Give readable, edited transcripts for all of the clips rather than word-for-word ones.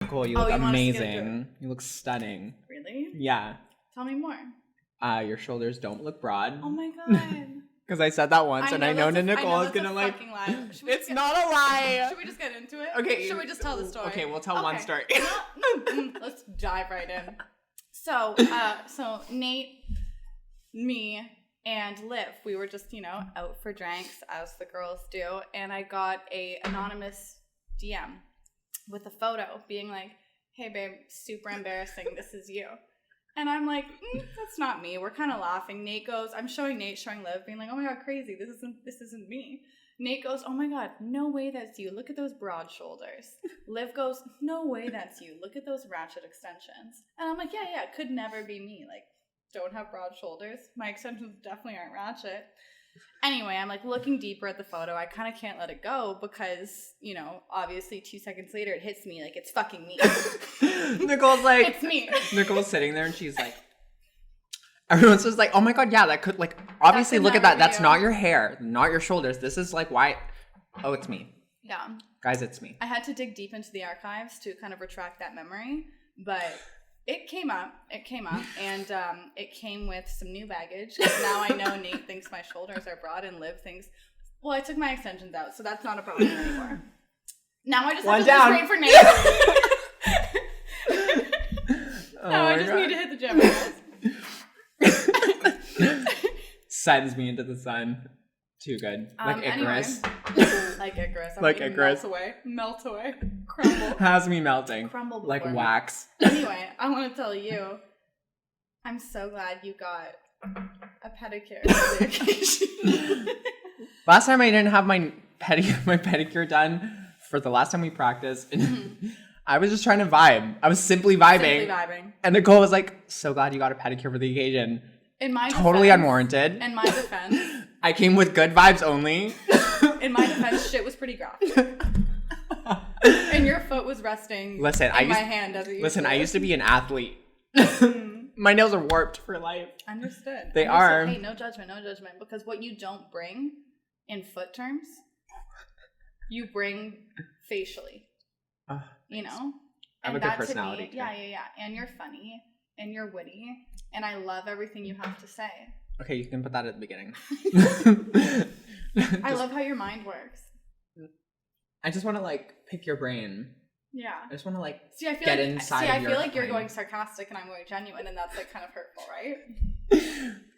Nicole, you look amazing. You look stunning. Really? Yeah. Tell me more. Your shoulders don't look broad. Oh my god. Because I said that once, and I know that Nicole is gonna like. It's not a lie. Should we just get into it? Okay. Should we just tell the story? Okay, we'll tell one story. Let's dive right in. So Nate, me, and Liv, we were just, out for drinks, as the girls do, and I got a anonymous DM with a photo being like, "Hey babe, super embarrassing, this is you." And I'm like, that's not me. We're kind of laughing. Nate goes, I'm showing Nate, showing Liv, being like, "Oh my god, crazy, this isn't me." Nate goes, "Oh my god, no way that's you. Look at those broad shoulders." Liv goes, "No way that's you. Look at those ratchet extensions." And I'm like, yeah, it could never be me. Like, don't have broad shoulders. My extensions definitely aren't ratchet. Anyway, I'm like looking deeper at the photo. I kind of can't let it go because, obviously 2 seconds later it hits me like it's fucking me. Nicole's like, it's me. Nicole's sitting there and she's like, everyone's just like, "Oh my god, yeah, that could like obviously look at that. That's not your hair, not your shoulders. This is like why. Oh, it's me. Yeah, guys, it's me." I had to dig deep into the archives to kind of retract that memory, but it came up, and it came with some new baggage. Now I know Nate thinks my shoulders are broad, and Liv thinks, well, I took my extensions out, so that's not a problem anymore. Now I just have to just wait for Nate. No, I just need to hit the gym. Sends me into the sun. Too good. Like Icarus. Anyway. Like Icarus. Like Icarus. Melt away. Crumble. Has me melting. Crumble like wax. Anyway, I want to tell you, I'm so glad you got a pedicure for the occasion. Last time I didn't have my pedicure done for the last time we practiced. I was just trying to vibe. I was simply vibing. And Nicole was like, "So glad you got a pedicure for the occasion." In my totally defense, unwarranted. In my defense. I came with good vibes only. In my defense, shit was pretty graphic. And your foot was resting in my hand as it used I used to be an athlete. My nails are warped for life. Understood. They are. Hey, no judgment. Because what you don't bring in foot terms, you bring facially. I have a good personality. To me, yeah. And you're funny. And you're witty. And I love everything you have to say. Okay, you can put that at the beginning. I love how your mind works. I just want to pick your brain. Yeah. I just want to get inside of your I feel like brain. you're going sarcastic and I'm going genuine, and that's kind of hurtful, right?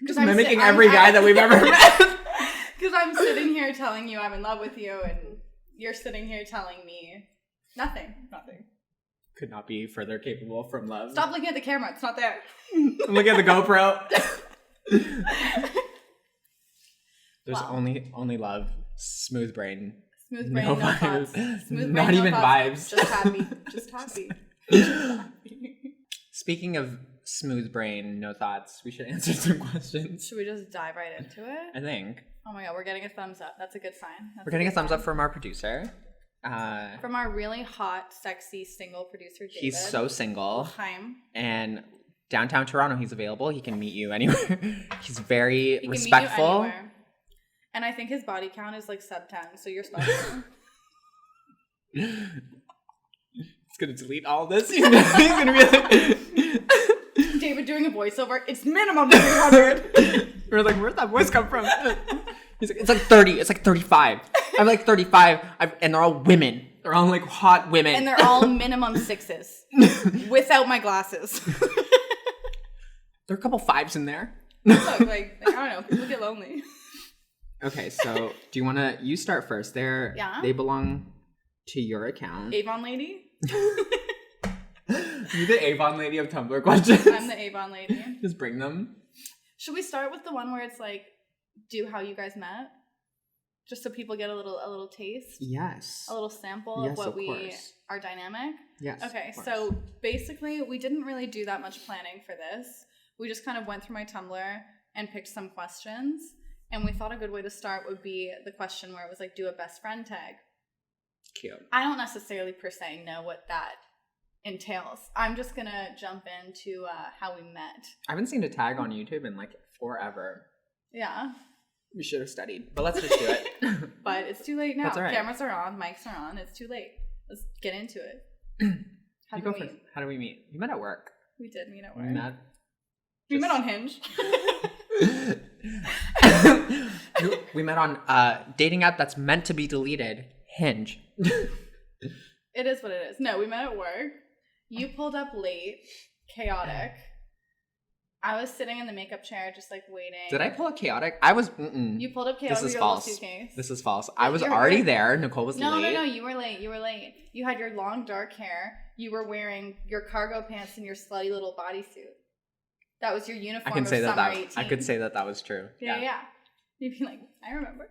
Just mimicking every guy that we've ever met. Because I'm sitting here telling you I'm in love with you, and you're sitting here telling me nothing. Could not be further capable from love. Stop looking at the camera. It's not there. I'm looking at the GoPro. There's only love. Smooth brain. Smooth brain, no thoughts. Smooth brain, not even vibes. Just happy. Speaking of smooth brain, no thoughts, we should answer some questions. Should we just dive right into it? I think. Oh my god, we're getting a thumbs up. That's a good sign. We're getting a thumbs up from our producer. From our really hot, sexy, single producer, David. He's so single. Time. And downtown Toronto, he's available. He can meet you anywhere. He's very respectful. Meet you anywhere. And I think his body count is sub 10, so you're special. It's going to delete all this. He's going to be like... David doing a voiceover. It's minimum 300. We're like, where'd that voice come from? He's like, it's 30. It's 35. I'm 35. And they're all women. They're all hot women. And they're all minimum 6s. Without my glasses. There are a couple 5s in there. Look, I don't know. People get lonely. Okay, so do you want to... You start first. They belong to your account. Avon lady? You the Avon lady of Tumblr questions? I'm the Avon lady. Just bring them. Should we start with the one where it's do how you guys met? Just so people get a little taste? Yes. A little sample of what our dynamic? Yes. Okay, so basically we didn't really do that much planning for this. We just kind of went through my Tumblr and picked some questions. And we thought a good way to start would be the question where it was do a best friend tag. Cute. I don't necessarily per se know what that entails. I'm just going to jump into how we met. I haven't seen a tag on YouTube in forever. Yeah. We should have studied, but let's just do it. But it's too late now. That's all right. Cameras are on, mics are on. It's too late. Let's get into it. How You did go we first. How did we meet? We met at work. We did meet at We work. met. We met on Hinge. We met on dating app that's meant to be deleted. Hinge. It is what it is. No, we met at work. You pulled up late, chaotic. I was sitting in the makeup chair, just like waiting. Did I pull up chaotic? I was. Mm-mm. You pulled up chaotic. This is with your false. little suitcase. This is false. I was already there. Nicole was no, late. No, you were late. You were late. You had your long dark hair. You were wearing your cargo pants and your slutty little bodysuit. That was your uniform. I can say of that. summer 18. I could say that was true. Yeah. You'd be like, I remember.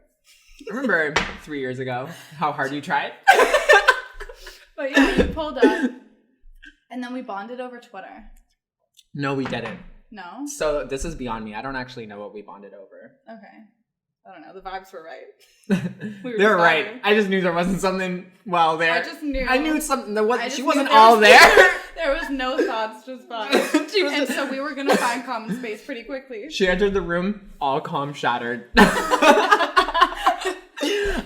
Remember 3 years ago how hard you tried? But yeah, you pulled up, and then we bonded over Twitter. No, we didn't. No? So this is beyond me. I don't actually know what we bonded over. Okay. I don't know. The vibes were right. They were right. I just knew there wasn't something there. I just knew. I knew something. She wasn't there all there. There was no thoughts, just vibes. So we were going to find common space pretty quickly. She entered the room, all calm shattered.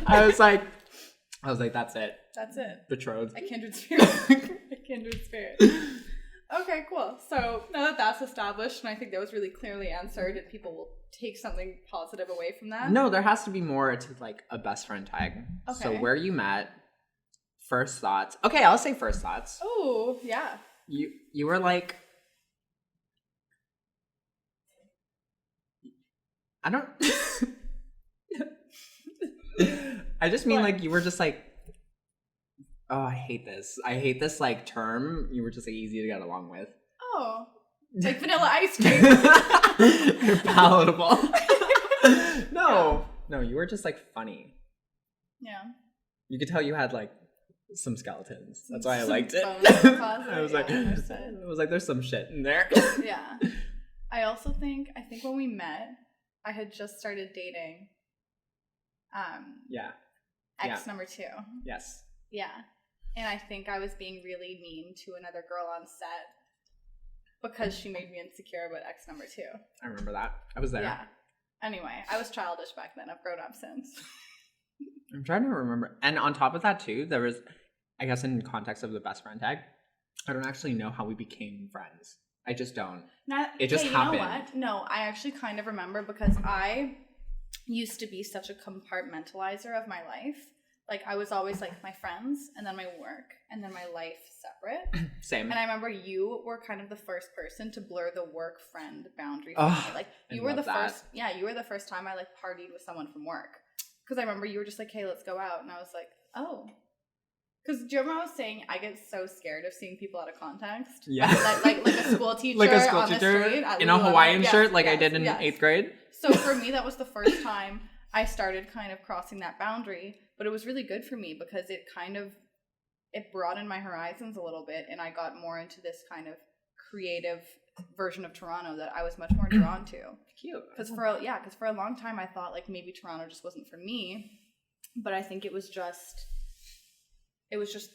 I was like, that's it. That's it. Betrothed. A kindred spirit. A kindred spirit. Okay, cool. So now that that's established, and I think that was really clearly answered, and people will take something positive away from that. No, there has to be more to like a best friend tag. Okay. So where you met, first thoughts. Okay, I'll say first thoughts. Oh, yeah. You were like, I don't. I just mean like you were just like, oh, I hate this. I hate this like term. You were just like easy to get along with. Oh, like vanilla ice cream. You're palatable. No, you were just like funny. Yeah. You could tell you had like some skeletons. That's why I liked it. I was like, there's some shit in there. Yeah. I think when we met, I had just started dating. Ex number 2. Yes. Yeah. And I think I was being really mean to another girl on set because she made me insecure about ex number 2. I remember that. I was there. Yeah. Anyway, I was childish back then. I've grown up since. I'm trying to remember. And on top of that too, there was, I guess in context of the best friend tag, I don't actually know how we became friends. I just don't. It just happened. You know what? No, I actually kind of remember because I used to be such a compartmentalizer of my life. Like, I was always like my friends and then my work and then my life separate. Same. And I remember you were kind of the first person to blur the work friend boundary for me. Like, you were the first. Yeah, you were the first time I like partied with someone from work. Because I remember you were just like, hey, let's go out. And I was like, oh. Because do you remember I was saying I get so scared of seeing people out of context? Yeah. Like a school teacher on the street. In a Hawaiian shirt like I did in 8th grade. So for me, that was the first time I started kind of crossing that boundary. But it was really good for me because it broadened my horizons a little bit. And I got more into this kind of creative version of Toronto that I was much more drawn to. Cute. Because for a long time I thought like maybe Toronto just wasn't for me. But I think it was just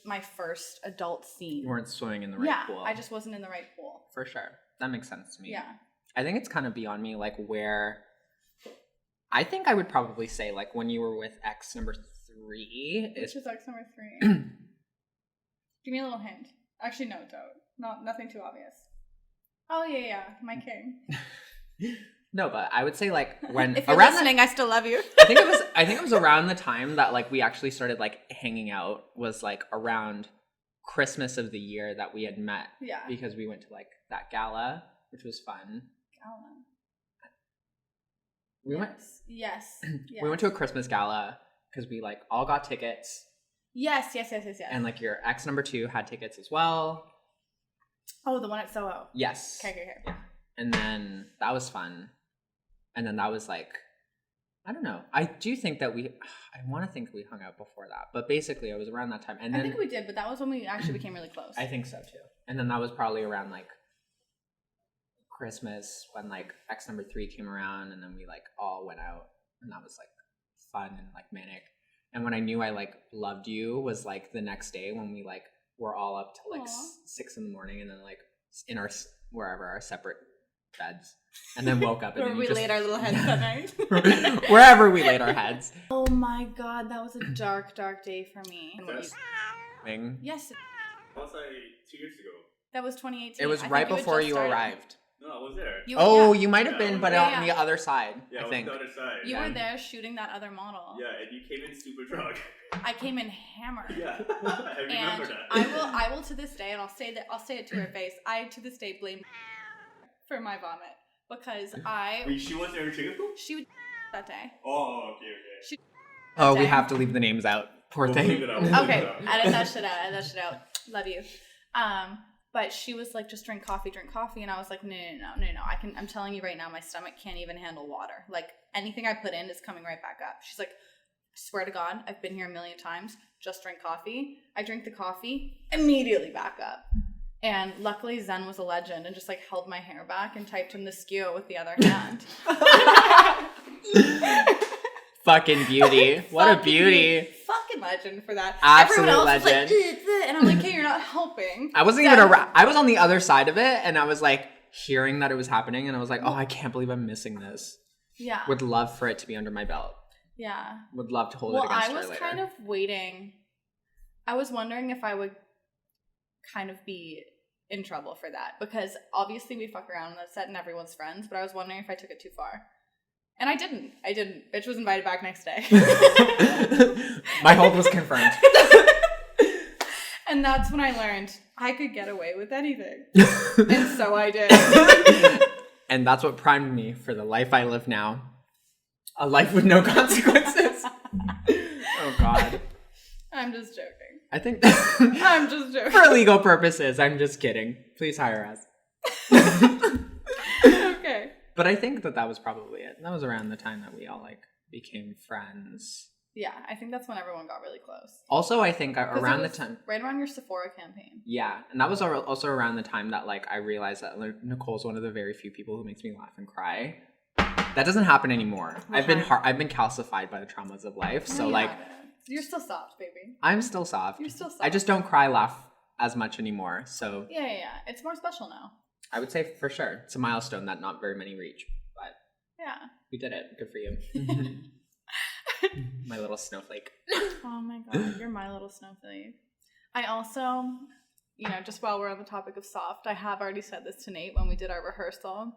my first adult scene. You weren't swimming in the right pool. Yeah, I just wasn't in the right pool. For sure. That makes sense to me. Yeah. I think it's kind of beyond me, like where I think I would probably say like when you were with ex number 3. Which is ex number 3? Give me a little hint. Actually, no, don't. Nothing too obvious. Oh yeah, my king. No, but I would say like when if you're listening, I still love you. I think it was around the time that like we actually started like hanging out was like around Christmas of the year that we had met. Yeah. Because we went to like that gala, which was fun. Gala. Yes. We went to a Christmas gala because we like all got tickets. Yes. And like your ex number 2 had tickets as well. Oh, the one at Soho. Yes. Okay. Yeah. And then that was fun. And then that was like, I don't know. I do think that I want to think we hung out before that. But basically, it was around that time. And then, I think we did, but that was when we actually became really close. I think so too. And then that was probably around like Christmas when like ex number 3 came around. And then we like all went out. And that was like fun and like manic. And when I knew I like loved you was like the next day when we like were all up till like 6 in the morning. And then like in our our separate beds, and then woke up and where we laid our little heads that night. Wherever we laid our heads. Oh my god, that was a dark day for me. Yes. was like 2 years ago. That was 2018. It was right before you arrived. No, I was there. You might have been, but on the other side. Yeah, I think. on the other side. You were there shooting that other model. Yeah, and you came in super drunk. I came in hammered. Yeah, I remember that. I will to this day, and I'll say it to her face. I to this day blame for my vomit because Wait, she was there too? She would that day. Oh, okay. We have to leave the names out. Poor thing. Leave it out. Okay, edit that shit out. Love you. But she was like, just drink coffee, and I was like, no. I'm telling you right now, my stomach can't even handle water. Like anything I put in is coming right back up. She's like, I swear to God, I've been here a million times. Just drink coffee. I drink the coffee, immediately back up. And luckily Zen was a legend and just like held my hair back and typed in the skew with the other hand. Fucking beauty. What a beauty. Fucking legend for that. Absolute Everyone else legend. Was like, and I'm like, hey, you're not helping. I wasn't even around. I was on the other side of it, and I was like hearing that it was happening, and I was like, oh, I can't believe I'm missing this. Yeah. Would love for it to be under my belt. Yeah. Would love to hold it against her later. I was kind of waiting. I was wondering if I would kind of be in trouble for that, because obviously we fuck around on the set and everyone's friends, but I was wondering if I took it too far. And I didn't. Bitch was invited back next day. My hold was confirmed. And that's when I learned I could get away with anything. And so I did. And that's what primed me for the life I live now. A life with no consequences. Oh, God. I'm just joking. I think I'm just joking. For legal purposes, I'm just kidding. Please hire us. Okay. But I think that was probably it. That was around the time that we all like became friends. Yeah, I think that's when everyone got really close. Also, I think around the time, right around your Sephora campaign. Yeah, and that was also around the time that like I realized that Nicole's one of the very few people who makes me laugh and cry. That doesn't happen anymore. I've been calcified by the traumas of life, so like you're still soft, baby. I'm still soft. You're still soft. I just don't laugh as much anymore. So yeah. It's more special now. I would say for sure it's a milestone that not very many reach, but yeah, we did it. Good for you. My little snowflake. Oh my God, you're my little snowflake. I also, just while we're on the topic of soft, I have already said this to Nate when we did our rehearsal.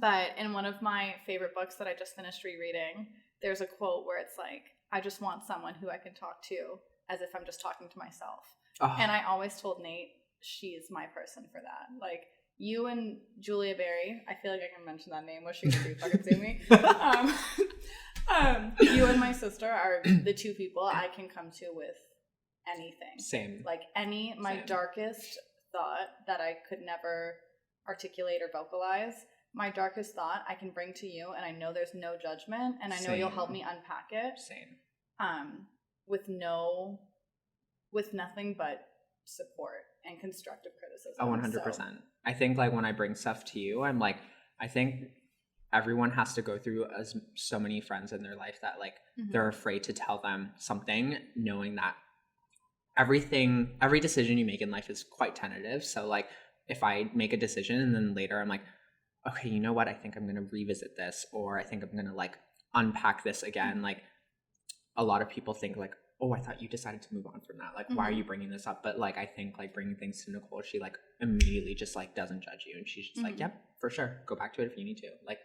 But in one of my favorite books that I just finished rereading, there's a quote where it's like, I just want someone who I can talk to as if I'm just talking to myself. Oh. And I always told Nate, she's my person for that. Like, you and Julia Berry, I feel like I can mention that name. Wish you could fucking sue me. You and my sister are the two people I can come to with anything. Same. Like my darkest thought that I could never articulate or vocalize, my darkest thought I can bring to you, and I know there's no judgment, and I know you'll help me unpack it. Same. With nothing but support and constructive criticism. Oh, 100%. So. I think like when I bring stuff to you, I'm like, I think everyone has to go through so many friends in their life that like they're afraid to tell them something, knowing that every decision you make in life is quite tentative. So like if I make a decision and then later I'm like, okay, you know what? I think I'm going to revisit this, or I think I'm going to like unpack this again. Like a lot of people think like, oh, I thought you decided to move on from that. Like, why are you bringing this up? But like, I think like bringing things to Nicole, she like immediately just like doesn't judge you. And she's just like, yep, for sure. Go back to it if you need to. Like,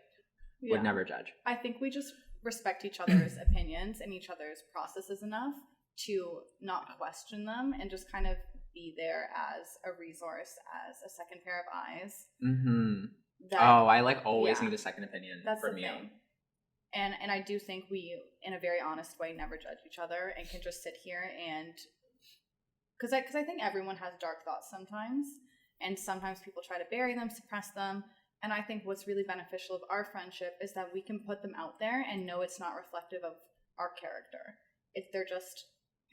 would never judge. I think we just respect each other's opinions and each other's processes enough to not question them and just kind of be there as a resource, as a second pair of eyes. I like always need a second opinion from you. Thing. And I do think we, in a very honest way, never judge each other and can just sit here and... Because I think everyone has dark thoughts sometimes. And sometimes people try to bury them, suppress them. And I think what's really beneficial of our friendship is that we can put them out there and know it's not reflective of our character. If they're just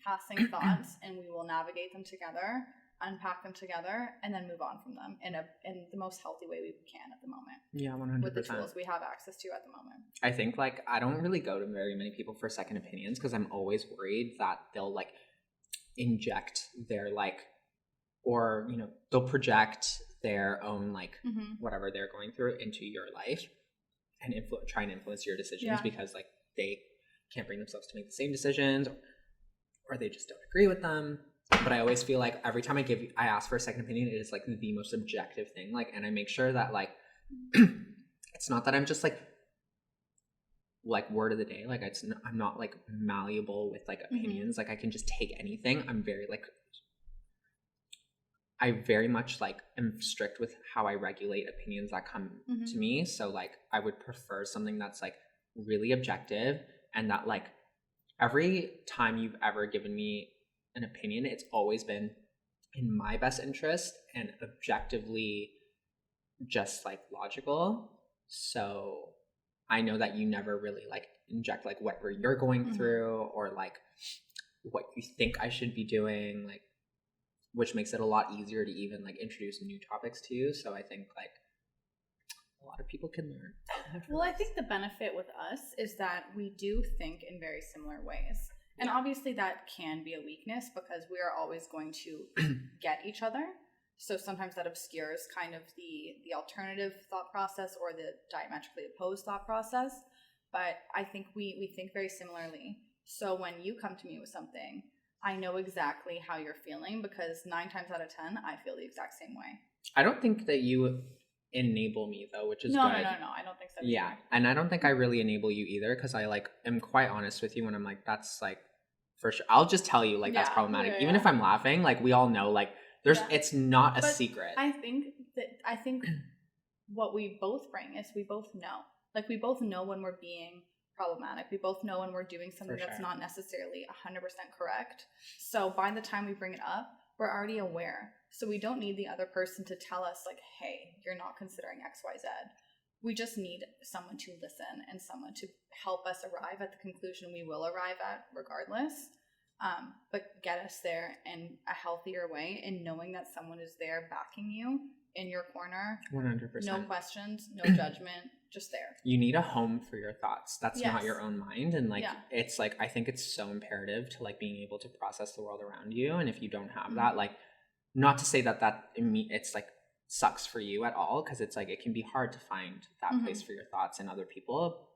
passing thoughts, and we will navigate them together, unpack them together, and then move on from them in the most healthy way we can at the moment. Yeah, 100%. With the tools we have access to at the moment. I think like I don't really go to very many people for second opinions because I'm always worried that they'll like inject their like, or they'll project their own like whatever they're going through into your life and try and influence your decisions because like they can't bring themselves to make the same decisions or they just don't agree with them. But I always feel like every time I ask for a second opinion, it is like the most objective thing. Like, and I make sure that like, it's not that I'm just like word of the day. Like I'm not like malleable with like opinions. Like I can just take anything. I'm very like, I very much like am strict with how I regulate opinions that come to me. So like I would prefer something that's like really objective, and that like every time you've ever given me an opinion, it's always been in my best interest and objectively just like logical. So I know that you never really like inject like whatever you're going through or like what you think I should be doing, like, which makes it a lot easier to even like introduce new topics to you. So I think like a lot of people can learn. Well, I think the benefit with us is that we do think in very similar ways. And obviously that can be a weakness because we are always going to get each other. So sometimes that obscures kind of the alternative thought process or the diametrically opposed thought process. But I think we think very similarly. So when you come to me with something, I know exactly how you're feeling because 9 times out of 10, I feel the exact same way. I don't think that you enable me though, which is no, good. No, I don't think so. Yeah, either. and I don't think I really enable you either because I like am quite honest with you when I'm like, that's like for sure. I'll just tell you like that's problematic. Even if I'm laughing, like we all know like there's it's not a secret. I think what we both bring is we both know. Like we both know when we're being problematic. We both know when we're doing something that's not necessarily 100% correct. So by the time we bring it up, we're already aware. So we don't need the other person to tell us like, hey, you're not considering XYZ. We just need someone to listen and someone to help us arrive at the conclusion we will arrive at regardless. But get us there in a healthier way and knowing that someone is there backing you in your corner. 100%. No questions, no judgment, just there. You need a home for your thoughts. That's not your own mind. And like, it's like, I think it's so imperative to like being able to process the world around you. And if you don't have that, like, not to say that it's like sucks for you at all. Cause it's like, it can be hard to find that place for your thoughts in other people.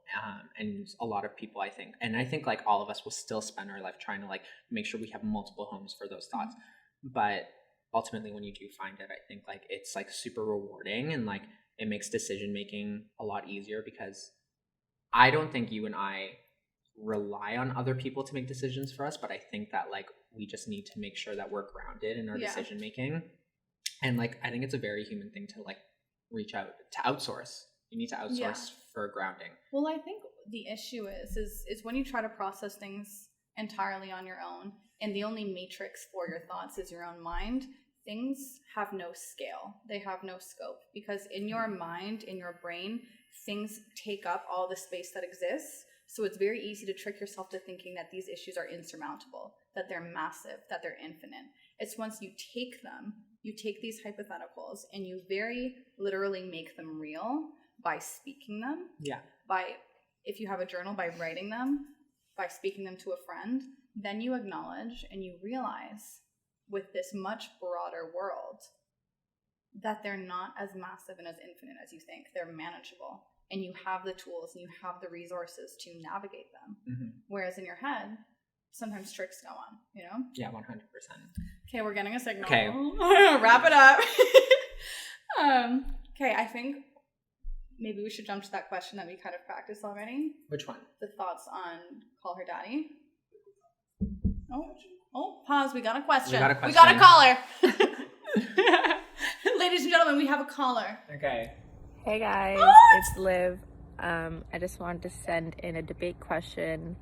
And a lot of people, I think like all of us will still spend our life trying to like make sure we have multiple homes for those thoughts. But ultimately when you do find it, I think like it's like super rewarding and like it makes decision making a lot easier because I don't think you and I rely on other people to make decisions for us, but I think that like we just need to make sure that we're grounded in our decision making. And like I think it's a very human thing to like reach out to outsource. You need to outsource for grounding. Well, I think the issue is when you try to process things entirely on your own and the only matrix for your thoughts is your own mind, things have no scale. They have no scope because in your mind, in your brain, things take up all the space that exists. So it's very easy to trick yourself to thinking that these issues are insurmountable, that they're massive, that they're infinite. It's once you take them, you take these hypotheticals and you very literally make them real by speaking them. Yeah. By, if you have a journal, by writing them, by speaking them to a friend, then you acknowledge and you realize with this much broader world that they're not as massive and as infinite as you think. They're manageable. And you have the tools and you have the resources to navigate them. Whereas in your head, sometimes tricks go on, you know? Yeah, 100%. Okay, we're getting a signal. Okay. Wrap it up. Okay, I think maybe we should jump to that question that we kind of practiced already. Which one? The thoughts on call her daddy. Oh, pause. We got a question. We got a caller. Ladies and gentlemen, we have a caller. Okay. Hey guys, it's Liv. I just wanted to send in a debate question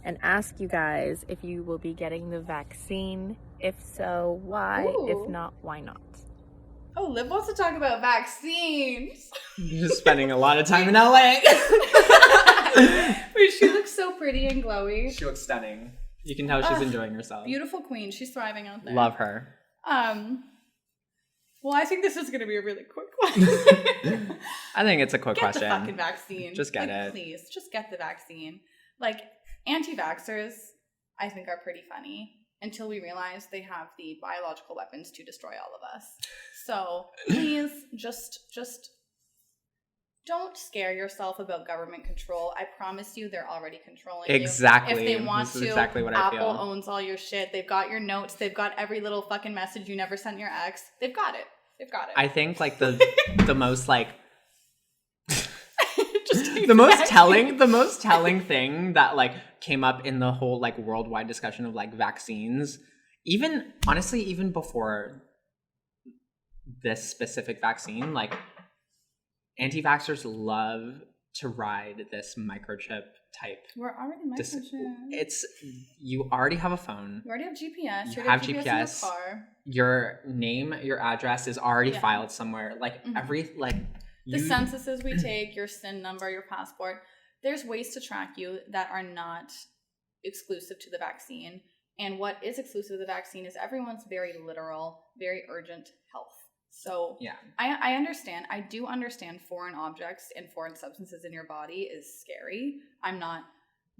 and ask you guys if you will be getting the vaccine. If so, why? Ooh. If not, why not? Oh, Liv wants to talk about vaccines. You're just spending a lot of time in LA. She looks so pretty and glowy. She looks stunning. You can tell she's enjoying herself. Beautiful queen. She's thriving out there. Love her. Well, I think this is going to be a really quick one. I think it's a quick question. Get the fucking vaccine. Just get it. Please, just get the vaccine. Like, anti-vaxxers, I think, are pretty funny until we realize they have the biological weapons to destroy all of us. So, please, just don't scare yourself about government control. I promise you, they're already controlling Exactly. you. If they want this is to, exactly what I Apple feel. owns all your shit. They've got your notes. They've got every little fucking message you never sent your ex. They've got it. They've got it. I think like the most like Just the most telling thing that like came up in the whole like worldwide discussion of like vaccines, even honestly, even before this specific vaccine, like anti-vaxxers love to ride this microchip type. We're already microchipped. It's you already have a phone. You already have GPS. You have GPS in your car. Your name, your address is already filed somewhere. Like the censuses we take, your SIN number, your passport. There's ways to track you that are not exclusive to the vaccine. And what is exclusive to the vaccine is everyone's very literal, very urgent health. So yeah, I understand. I do understand foreign objects and foreign substances in your body is scary. I'm not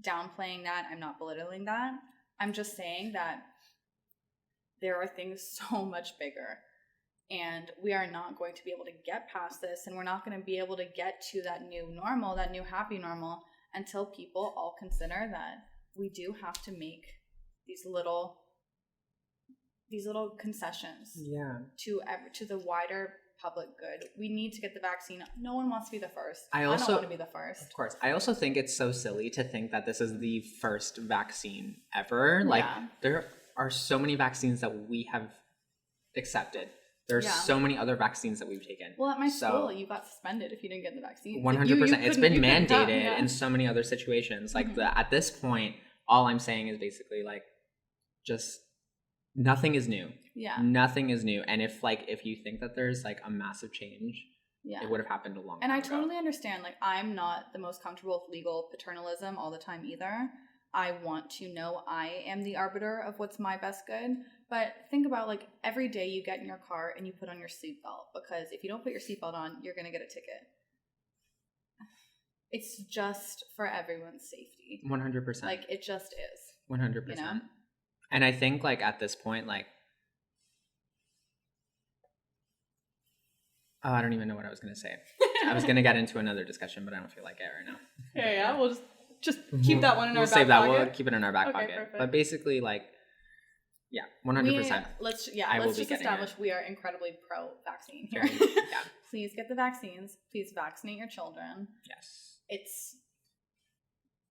downplaying that. I'm not belittling that. I'm just saying that there are things so much bigger. And we are not going to be able to get past this. And we're not going to be able to get to that new normal, that new happy normal, until people all consider that we do have to make these little concessions to the wider public good. We need to get the vaccine. No one wants to be the first. I don't want to be the first. Of course. I also think it's so silly to think that this is the first vaccine ever. Like there are so many vaccines that we have accepted. There's so many other vaccines that we've taken. Well, at my school, you got suspended if you didn't get the vaccine. 100%. It's been mandated in so many other situations. Like at this point, all I'm saying is basically like just nothing is new. Yeah. Nothing is new. And if you think that there's like a massive change, it would have happened a long time ago. And I totally understand. Like I'm not the most comfortable with legal paternalism all the time either. I want to know I am the arbiter of what's my best good. But think about like every day you get in your car and you put on your seatbelt, because if you don't put your seatbelt on, you're going to get a ticket. It's just for everyone's safety. 100%. Like it just is. 100%. You know? And I think like at this point, like, oh, I don't even know what I was going to say. I was going to get into another discussion, but I don't feel like it right now. Yeah. We'll just keep that one in our back save that. pocket. We'll keep it in our back pocket. Perfect. But basically, like, 100%. Let's just establish we are incredibly pro-vaccine here. Please get the vaccines. Please vaccinate your children. Yes.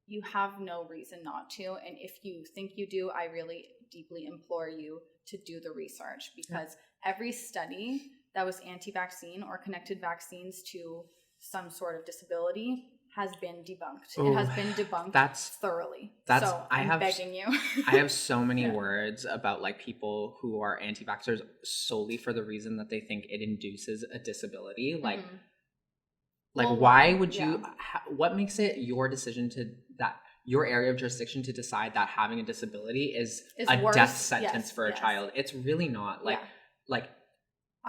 You have no reason not to. And if you think you do, I really deeply implore you to do the research, because every study that was anti-vaccine or connected vaccines to some sort of disability has been debunked. It has been debunked thoroughly. So I'm begging you. I have so many words about like people who are anti-vaxxers solely for the reason that they think it induces a disability. Like, why would you? What makes it your decision your area of jurisdiction to decide that having a disability is a worse death sentence for a child? It's really not.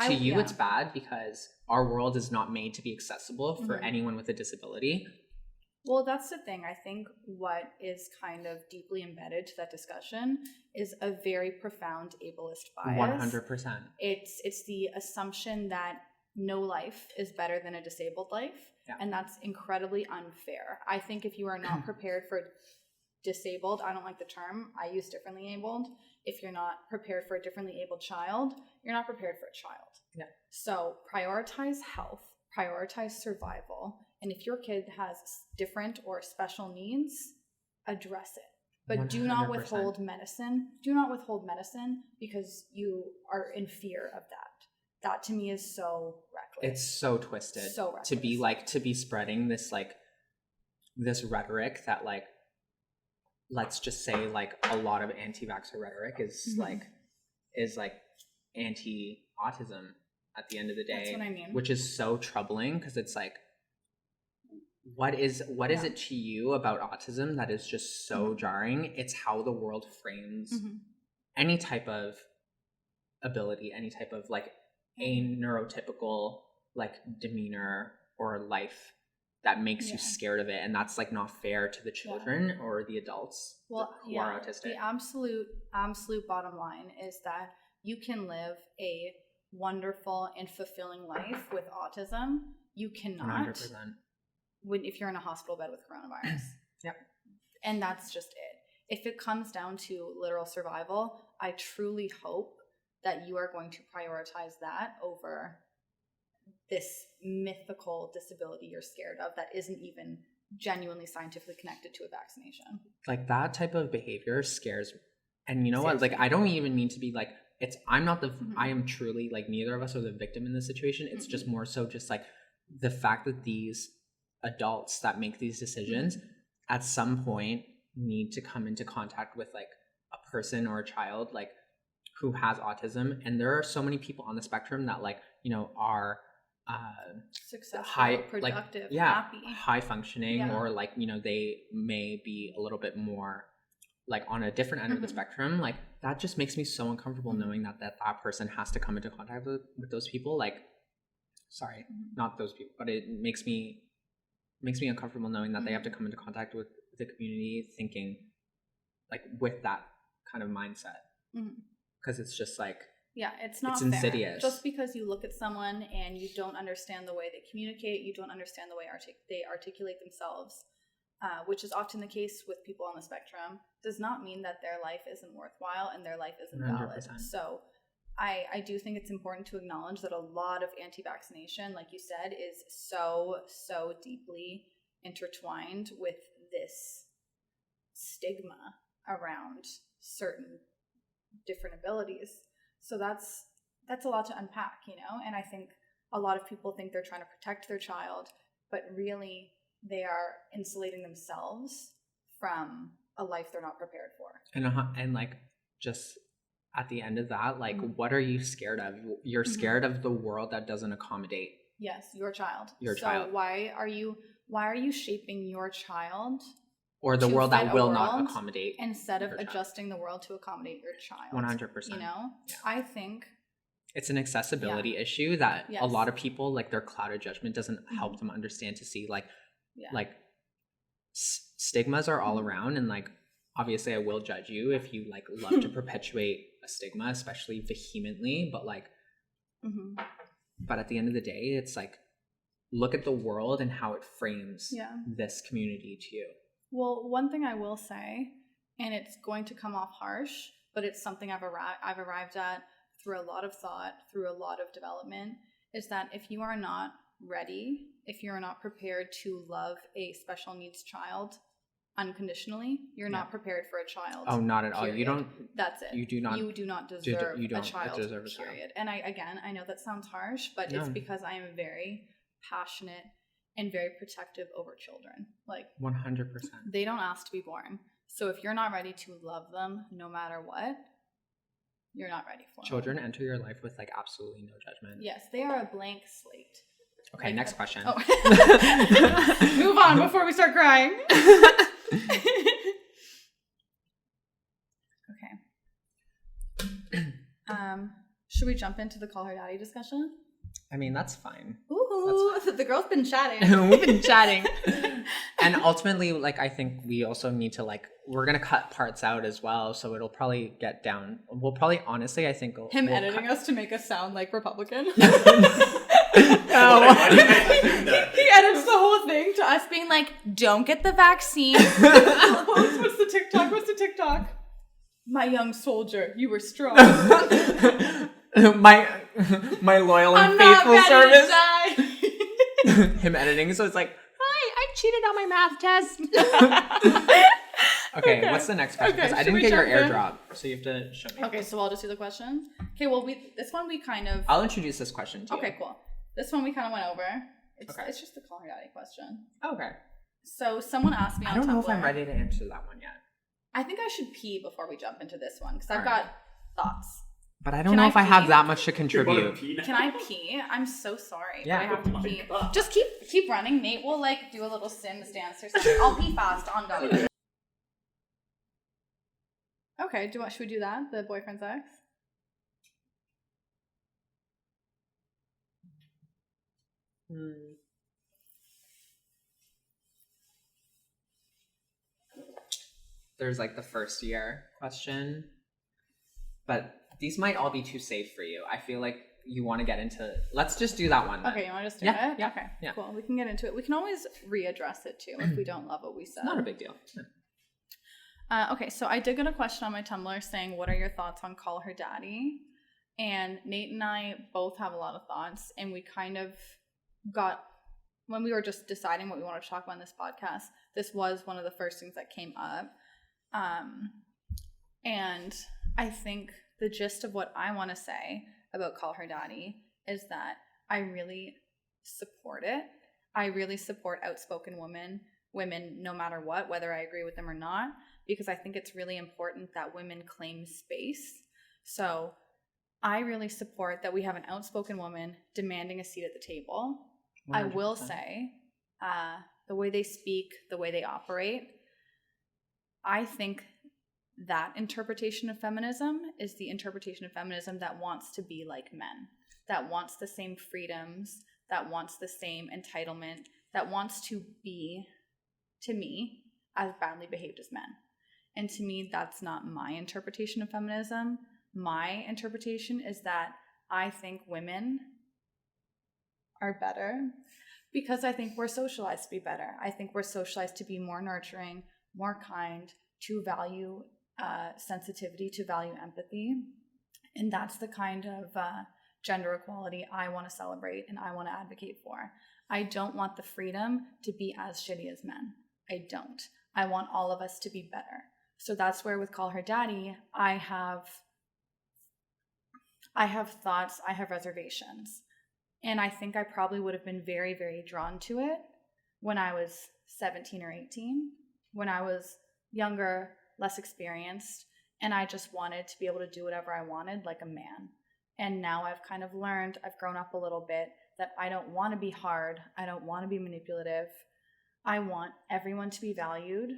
To you, it's bad because our world is not made to be accessible for anyone with a disability. Well, that's the thing. I think what is kind of deeply embedded to that discussion is a very profound ableist bias. 100%. It's the assumption that no life is better than a disabled life. Yeah. And that's incredibly unfair. I think if you are not prepared for disabled, I don't like the term, I use differently abled. If you're not prepared for a differently abled child, you're not prepared for a child. Yeah. So prioritize health, prioritize survival. And if your kid has different or special needs, address it. But 100%. Do not withhold medicine. Do not withhold medicine because you are in fear of that. That to me is so reckless. It's so twisted. So reckless. To be spreading this this rhetoric that like, let's just say like a lot of anti-vaxxer rhetoric is like anti-autism at the end of the day. That's what I mean. Which is so troubling because it's like, what is it to you about autism that is just so jarring? It's how the world frames any type of ability, any type of like a neurotypical like demeanor or life that makes you scared of it, and that's like not fair to the children or the adults who are autistic. The absolute bottom line is that you can live a wonderful and fulfilling life with autism you cannot 100%. if you're in a hospital bed with coronavirus. Yep. And that's just it. If it comes down to literal survival, I truly hope that you are going to prioritize that over this mythical disability you're scared of that isn't even genuinely scientifically connected to a vaccination. Like, that type of behavior scares me. And you know what? Like, I don't even mean to be like, I'm not the, I am truly, like, neither of us are the victim in this situation. It's just more so just like the fact that these adults that make these decisions at some point need to come into contact with like a person or a child like who has autism. And there are so many people on the spectrum that like, you know, are successful, high, productive, like, happy, high functioning, or like, you know, they may be a little bit more like on a different end of the spectrum. Like, that just makes me so uncomfortable knowing that person has to come into contact with those people. Like, sorry, not those people, but it makes me uncomfortable knowing that they have to come into contact with the community thinking like with that kind of mindset, because it's just like, it's not it's fair. Insidious. Just because you look at someone and you don't understand the way they communicate, you don't understand the way they articulate themselves, which is often the case with people on the spectrum, does not mean that their life isn't worthwhile and their life isn't 100%. valid. So I do think it's important to acknowledge that a lot of anti-vaccination, like you said, is so deeply intertwined with this stigma around certain different abilities. So that's a lot to unpack, you know? And I think a lot of people think they're trying to protect their child, but really they are insulating themselves from a life they're not prepared for. And like, just at the end of that, like, what are you scared of? You're scared of the world that doesn't accommodate. Yes, your child. Child. So why are you shaping your child, or the world that will not accommodate, instead of adjusting the world to accommodate your child? 100%. You know, yeah. I think it's an accessibility issue that Yes. a lot of people, like, their clouded judgment doesn't help them understand, to see like stigmas are all around. And like, obviously I will judge you if you like love to perpetuate a stigma, especially vehemently, but like but at the end of the day, it's like, look at the world and how it frames this community to you. Well, one thing I will say, and it's going to come off harsh, but it's something I've arrived at through a lot of thought, through a lot of development, is that if you are not ready, if you're not prepared to love a special needs child unconditionally, you're not prepared for a child. Oh, not at all. Period. You don't. That's it. You do not deserve you don't a child. deserve a period. child. And I know that sounds harsh, but it's because I am very passionate and very protective over children. Like 100%. They don't ask to be born. So if you're not ready to love them, no matter what, you're not ready for Children them. enter your life with like absolutely no judgment. Yes, they are a blank slate. Okay, like, next question. Oh. Move on before we start crying. Okay. Should we jump into the call her daddy discussion? I mean, that's fine. Ooh, the girl's been chatting. We've been chatting. And ultimately, like, I think we also need to, like, we're going to cut parts out as well. So it'll probably get down. We'll probably, honestly, I think we'll editing us to make us sound like Republican. No. He edits the whole thing to us being like, don't get the vaccine. What's the TikTok? My young soldier, you were strong. my loyal and faithful service. Him editing, so it's like, hi, I cheated on my math test. Okay, what's the next question? Because I didn't get your airdrop, so you have to show me. Okay, so I'll just do the questions. Okay, well, this one we kind of... I'll introduce this question to you. Okay, cool. This one we kind of went over. It's just the call her daddy question. Okay. So someone asked me on Tumblr. I don't know if I'm ready to answer that one yet. I think I should pee before we jump into this one, because I've got thoughts. But I don't know if I have that much to contribute. Can I pee? I'm so sorry. Yeah. But I have to pee. Just keep running. Nate will like do a little Sims dance or something. I'll pee fast. On go. Okay. Should we do that? The boyfriend's ex? There's like the first year question, but these might all be too safe for you. I feel like you want to get into, let's just do that one then. Okay, you want to just do Yeah, it? yeah, Okay, yeah. cool. We can get into it. We can always readdress it too if we don't love what we said. Not a big deal. Okay, so I did get a question on my Tumblr saying, what are your thoughts on Call Her Daddy? And Nate and I both have a lot of thoughts, and we kind of got, when we were just deciding what we wanted to talk about in this podcast, this was one of the first things that came up. And I think the gist of what I want to say about Call Her Daddy is that I really support it. I really support outspoken women no matter what, whether I agree with them or not, because I think it's really important that women claim space. So I really support that we have an outspoken woman demanding a seat at the table. 100%. I will say, the way they speak, the way they operate, I think that interpretation of feminism is the interpretation of feminism that wants to be like men, that wants the same freedoms, that wants the same entitlement, that wants to be, to me, as badly behaved as men. And to me, that's not my interpretation of feminism. My interpretation is that I think women are better because I think we're socialized to be better. I think we're socialized to be more nurturing, more kind, to value sensitivity, to value empathy. And that's the kind of gender equality I want to celebrate and I want to advocate for. I don't want the freedom to be as shitty as men. I don't. I want all of us to be better. So that's where with Call Her Daddy, I have thoughts, I have reservations. And I think I probably would have been very, very drawn to it when I was 17 or 18, when I was younger, less experienced, and I just wanted to be able to do whatever I wanted like a man. And now I've kind of learned, I've grown up a little bit, that I don't want to be hard. I don't want to be manipulative. I want everyone to be valued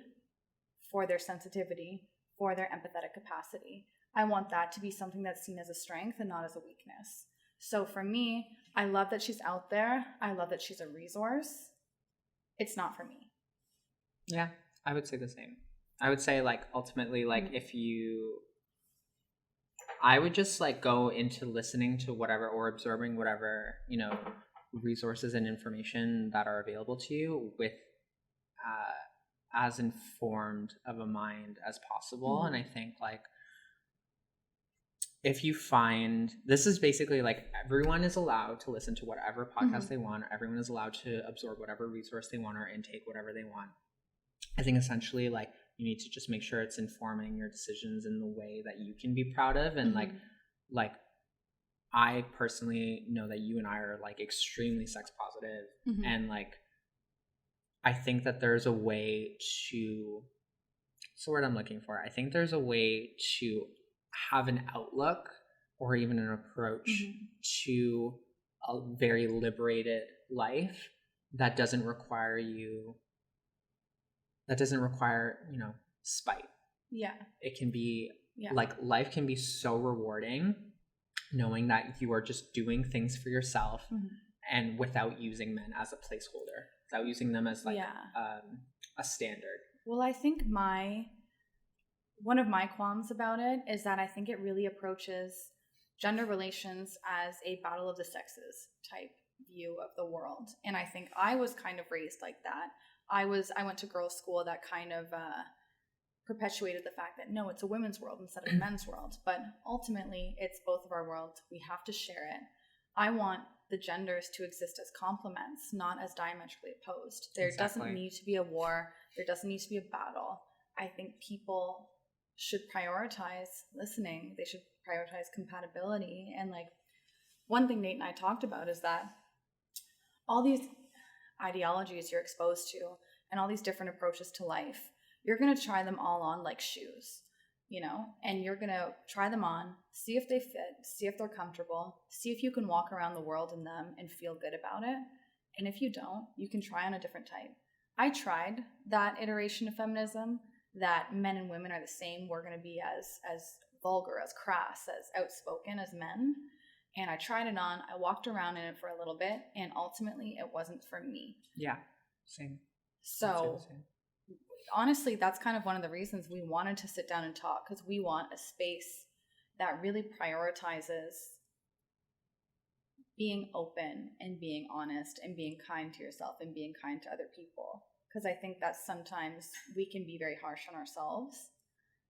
for their sensitivity, for their empathetic capacity. I want that to be something that's seen as a strength and not as a weakness. So for me, I love that she's out there. I love that she's a resource. It's not for me. Yeah, I would say the same. I would say, like, ultimately, like, I would just, like, go into listening to whatever or absorbing whatever, you know, resources and information that are available to you with as informed of a mind as possible. And I think, like, if you find, this is basically, like, everyone is allowed to listen to whatever podcast they want. Everyone is allowed to absorb whatever resource they want or intake whatever they want. I think essentially, like, you need to just make sure it's informing your decisions in the way that you can be proud of. And like I personally know that you and I are, like, extremely sex positive. And, like, I think that there's a way to, what's the word I'm looking for? I think there's a way to have an outlook or even an approach to a very liberated life that doesn't require, you know, spite. Yeah. It can be, like, life can be so rewarding knowing that you are just doing things for yourself and without using men as a placeholder, without using them as, like, a standard. Well, I think one of my qualms about it is that I think it really approaches gender relations as a battle of the sexes type view of the world. And I think I was kind of raised like that. I went to girls' school that kind of perpetuated the fact that no, it's a women's world instead of a men's world. But ultimately, it's both of our worlds. We have to share it. I want the genders to exist as complements, not as diametrically opposed. There doesn't need to be a war. There doesn't need to be a battle. I think people should prioritize listening. They should prioritize compatibility. And, like, one thing Nate and I talked about is that all these ideologies you're exposed to and all these different approaches to life, you're going to try them all on like shoes, you know, and you're going to try them on, see if they fit, see if they're comfortable, see if you can walk around the world in them and feel good about it. And if you don't, you can try on a different type. I tried that iteration of feminism, that men and women are the same. We're going to be as vulgar, as crass, as outspoken as men. And I tried it on. I walked around in it for a little bit, and ultimately it wasn't for me. Yeah, same. So honestly, that's kind of one of the reasons we wanted to sit down and talk, because we want a space that really prioritizes being open and being honest and being kind to yourself and being kind to other people. Because I think that sometimes we can be very harsh on ourselves,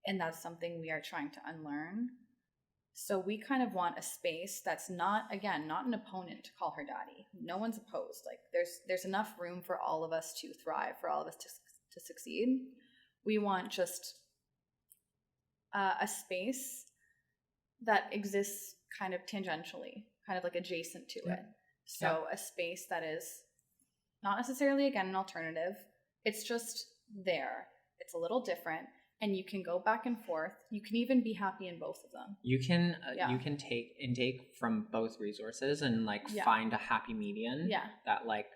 and that's something we are trying to unlearn. So we kind of want a space that's not an opponent to call her daddy. No one's opposed. Like there's enough room for all of us to thrive, for all of us to succeed. We want just a space that exists kind of tangentially, kind of like adjacent to it. So a space that is not necessarily, again, an alternative. It's just there. It's a little different. And you can go back and forth. You can even be happy in both of them. You can take intake from both resources and like find a happy median that like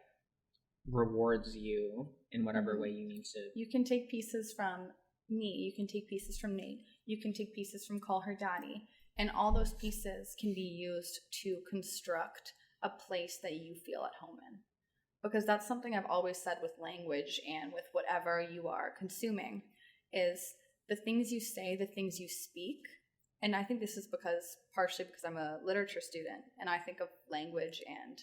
rewards you in whatever way you need to. You can take pieces from me. You can take pieces from Nate. You can take pieces from Call Her Daddy. And all those pieces can be used to construct a place that you feel at home in. Because that's something I've always said with language and with whatever you are consuming, is the things you say, the things you speak. And I think this is partially because I'm a literature student, and I think of language and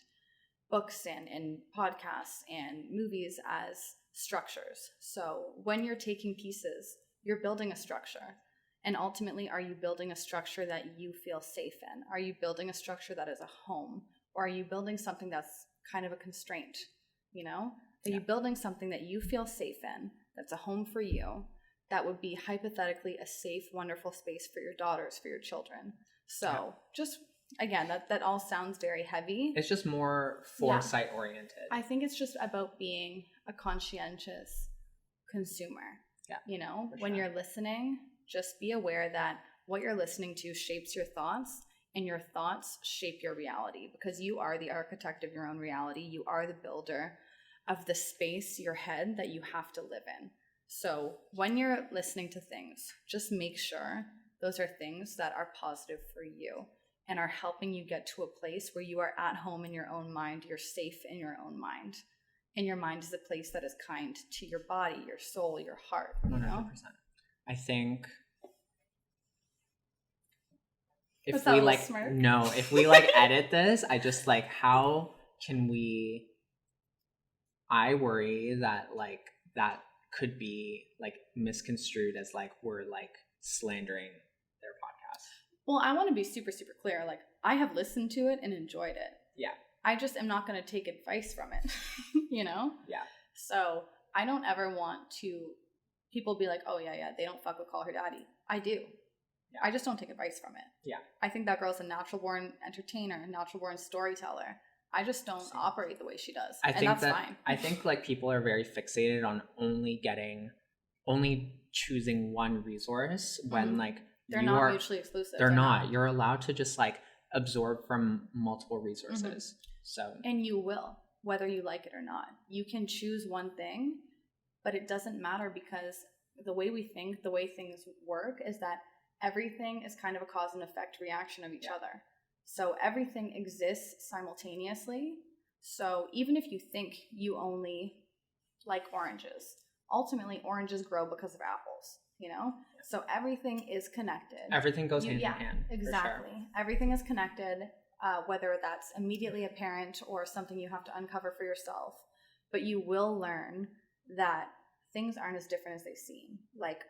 books and podcasts and movies as structures. So when you're taking pieces, you're building a structure. And ultimately, are you building a structure that you feel safe in? Are you building a structure that is a home? Or are you building something that's kind of a constraint? You know? Are you building something that you feel safe in, that's a home for you, that would be hypothetically a safe, wonderful space for your daughters, for your children? So just, again, that all sounds very heavy. It's just more foresight oriented. I think it's just about being a conscientious consumer. Yeah. You know, when you're listening, just be aware that what you're listening to shapes your thoughts, and your thoughts shape your reality, because you are the architect of your own reality. You are the builder of the space, your head, that you have to live in. So when you're listening to things, just make sure those are things that are positive for you and are helping you get to a place where you are at home in your own mind, you're safe in your own mind. And your mind is a place that is kind to your body, your soul, your heart. 100%. I think if we edit this, I just like, how can we, I worry that like that could be like misconstrued as like we're like slandering their podcast. Well, I want to be super, super clear. Like, I have listened to it and enjoyed it. Yeah. I just am not going to take advice from it, you know? Yeah. So I don't ever want people be like, oh yeah, they don't fuck with Call Her Daddy. I do. Yeah. I just don't take advice from it. Yeah. I think that girl's a natural born entertainer, natural born storyteller. I just don't operate the way she does. That's fine. I think like people are very fixated on only choosing one resource when like they're not mutually exclusive. They're not. You're allowed to just like absorb from multiple resources. Mm-hmm. So. And you will, whether you like it or not. You can choose one thing, but it doesn't matter, because the way we think, the way things work, is that everything is kind of a cause and effect reaction of each other. So everything exists simultaneously. So even if you think you only like oranges, ultimately oranges grow because of apples, you know? So everything is connected. Everything goes hand in hand. Exactly. Sure. Everything is connected, whether that's immediately apparent or something you have to uncover for yourself. But you will learn that things aren't as different as they seem. Like,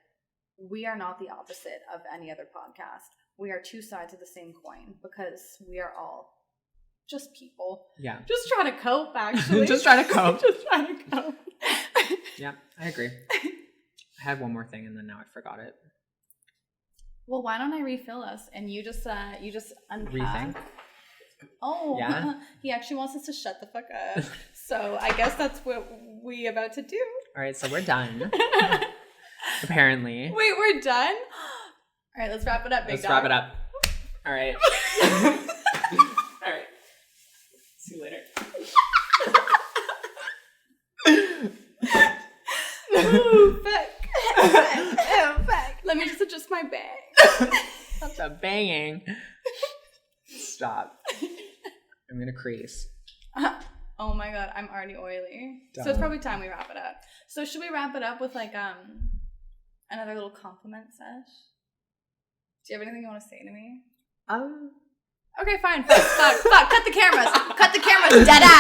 we are not the opposite of any other podcast. We are two sides of the same coin, because we are all just people. Yeah. Just trying to cope, actually. Just trying to cope. Just trying to cope. Yeah, I agree. I had one more thing and then now I forgot it. Well, why don't I refill us and you just unpack. Rethink? Oh, yeah. He actually wants us to shut the fuck up. So I guess that's what we about to do. All right, so we're done. Apparently. Wait, we're done? All right, let's wrap it up, big dog. Let's wrap it up. All right. All right. See you later. Ooh, fuck. Oh, fuck. Let me just adjust my bag. That's a banging. Stop. I'm going to crease. Oh my god, I'm already oily. So it's probably time we wrap it up. So should we wrap it up with like another little compliment sesh? Do you have anything you want to say to me? Okay, fine. Fuck. Cut the cameras. Cut the cameras. Dead ass.